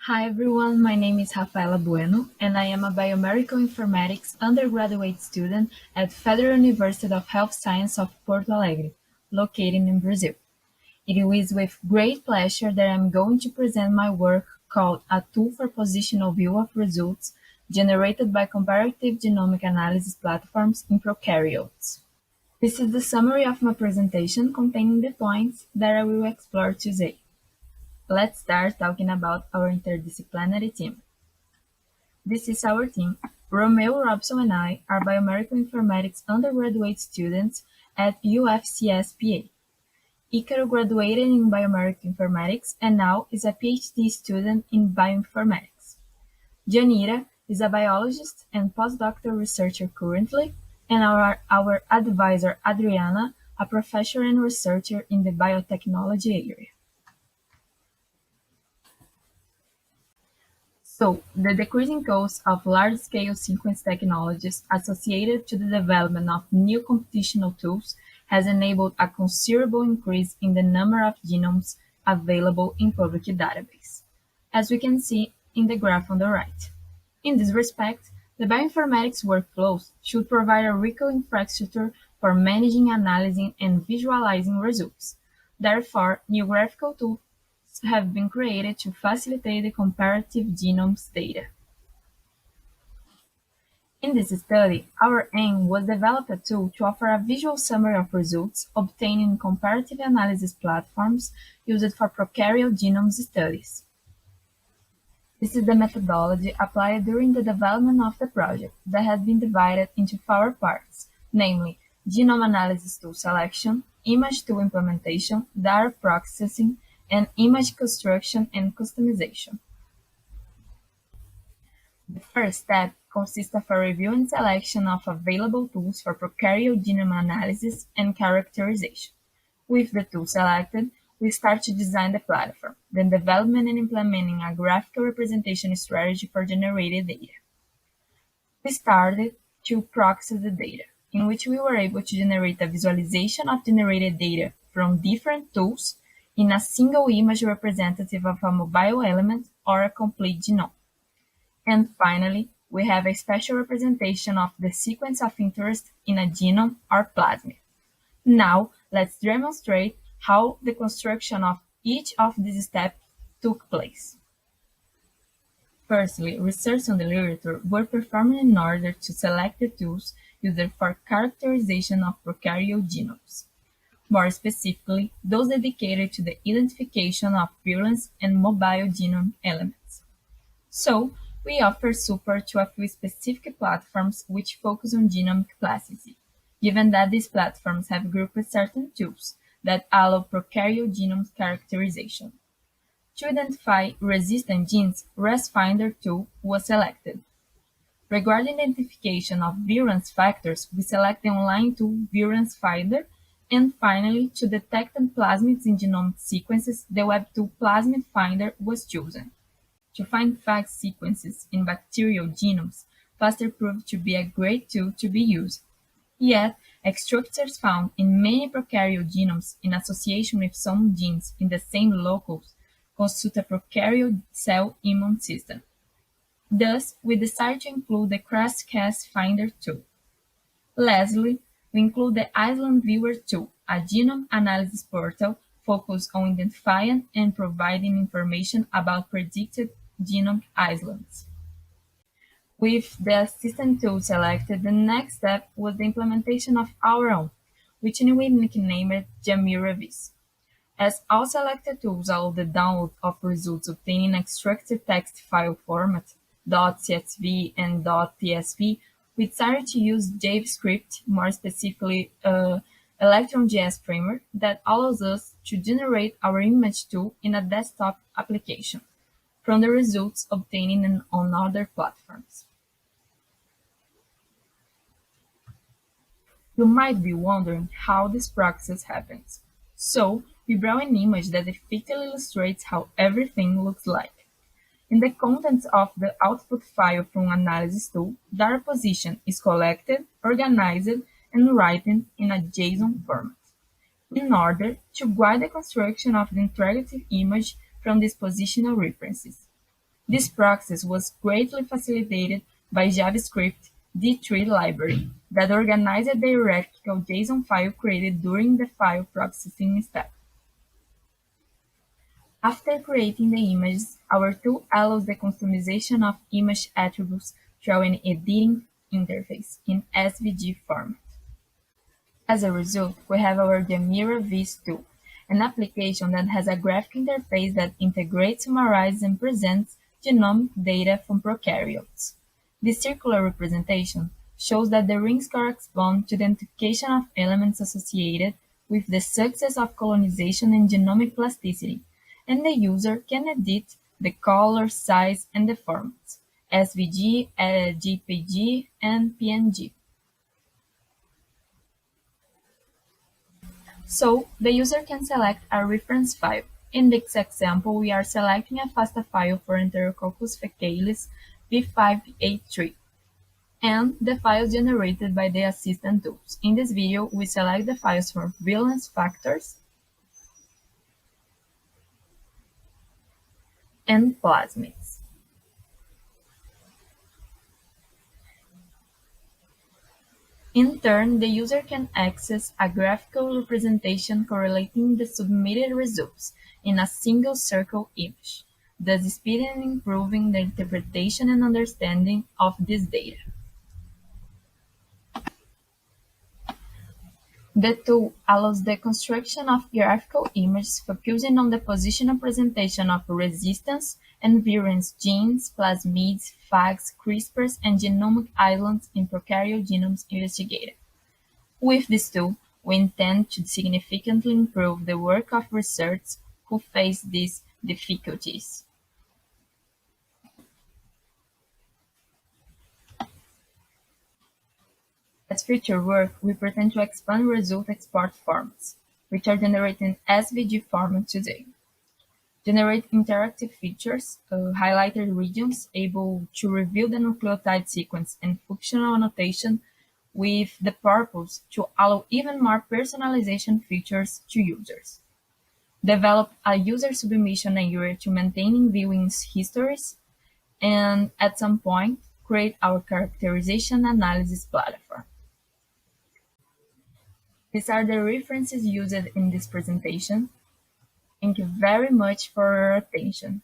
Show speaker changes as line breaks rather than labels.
Hi everyone, my name is Rafaella Bueno and I am a biomedical informatics undergraduate student at Federal University of Health Science of Porto Alegre, located in Brazil. It is with great pleasure that I'm going to present my work called A Tool for Positional View of Results Generated by Comparative Genomic Analysis Platforms in Prokaryotes. This is the summary of my presentation containing the points that I will explore today. Let's start talking about our interdisciplinary team. This is our team. Romeo, Robson, and I are biomedical informatics undergraduate students at UFCSPA. Ícaro graduated in biomedical informatics and now is a PhD student in bioinformatics. Janira is a biologist and postdoctoral researcher currently, and our advisor Adriana, a professor and researcher in the biotechnology area. So, the decreasing cost of large-scale sequence technologies associated to the development of new computational tools has enabled a considerable increase in the number of genomes available in public databases, as we can see in the graph on the right. In this respect, the bioinformatics workflows should provide a richer infrastructure for managing, analyzing, and visualizing results. Therefore, new graphical tools have been created to facilitate the comparative genomes data. In this study, our aim was to develop a tool to offer a visual summary of results obtained in comparative analysis platforms used for prokaryote genome studies. This is the methodology applied during the development of the project that has been divided into 4 parts, namely genome analysis tool selection, image tool implementation, data processing, and image construction and customization. The first step consists of a review and selection of available tools for prokaryote genome analysis and characterization. With the tool selected, we start to design the platform, then development and implementing a graphical representation strategy for generated data. We started to process the data, in which we were able to generate a visualization of generated data from different tools in a single image representative of a mobile element or a complete genome. And finally, we have a special representation of the sequence of interest in a genome or plasmid. Now, let's demonstrate how the construction of each of these steps took place. Firstly, research on the literature were performed in order to select the tools used for characterization of prokaryote genomes. More specifically, those dedicated to the identification of virulence and mobile genome elements. So, we offer support to a few specific platforms which focus on genomic plasticity, given that these platforms have grouped certain tools that allow prokaryote genome characterization. To identify resistant genes, ResFinder tool was selected. Regarding the identification of virulence factors, we select the online tool Virulence Finder, and finally, to detect plasmids in genomic sequences, the web tool Plasmid Finder was chosen. To find FACS sequences in bacterial genomes, FASTER proved to be a great tool to be used. Yet, structures found in many prokaryote genomes in association with some genes in the same locus constitute a prokaryote cell immune system. Thus, we decided to include the Cas Finder tool. Lastly, we include the Island Viewer tool, a genome analysis portal focused on identifying and providing information about predicted genome islands. With the assistant tool selected, the next step was the implementation of our own, which we nicknamed Jamiravis. As all selected tools allow the download of results obtained in structured text file format, .csv and .tsv, we decided to use JavaScript, more specifically Lectorjs framework, that allows us to generate our image tool in a desktop application from the results obtained on other platforms. You might be wondering how this process happens. So, we brought an image that effectively illustrates how everything looks like. In the contents of the output file from analysis tool, data position is collected, organized, and written in a JSON format, in order to guide the construction of the interactive image from these positional references. This process was greatly facilitated by JavaScript D3 library that organized the hierarchical JSON file created during the file processing step. After creating the images, our tool allows the customization of image attributes through an editing interface in SVG format. As a result, we have our Gemira Vis tool, an application that has a graphic interface that integrates, summarizes, and presents genomic data from prokaryotes. This circular representation shows that the rings correspond to the identification of elements associated with the success of colonization and genomic plasticity, and the user can edit the color, size, and the formats SVG, JPG, and PNG. So the user can select a reference file. In this example, we are selecting a FASTA file for Enterococcus faecalis B583 and the files generated by the assistant tools. In this video, we select the files for valence factors and plasmids. In turn, the user can access a graphical representation correlating the submitted results in a single circle image, thus speeding and improving the interpretation and understanding of this data. The tool allows the construction of graphical images focusing on the positional presentation of resistance and virulence genes, plasmids, fags, CRISPRs, and genomic islands in prokaryote genomes investigated. With this tool, we intend to significantly improve the work of researchers who face these difficulties. As future work, we pretend to expand result export formats, which are generated in SVG format today. Generate interactive features, highlighted regions able to reveal the nucleotide sequence and functional annotation with the purpose to allow even more personalization features to users. Develop a user submission area to maintaining viewing histories, and at some point, create our characterization analysis platform. These are the references used in this presentation. Thank you very much for your attention.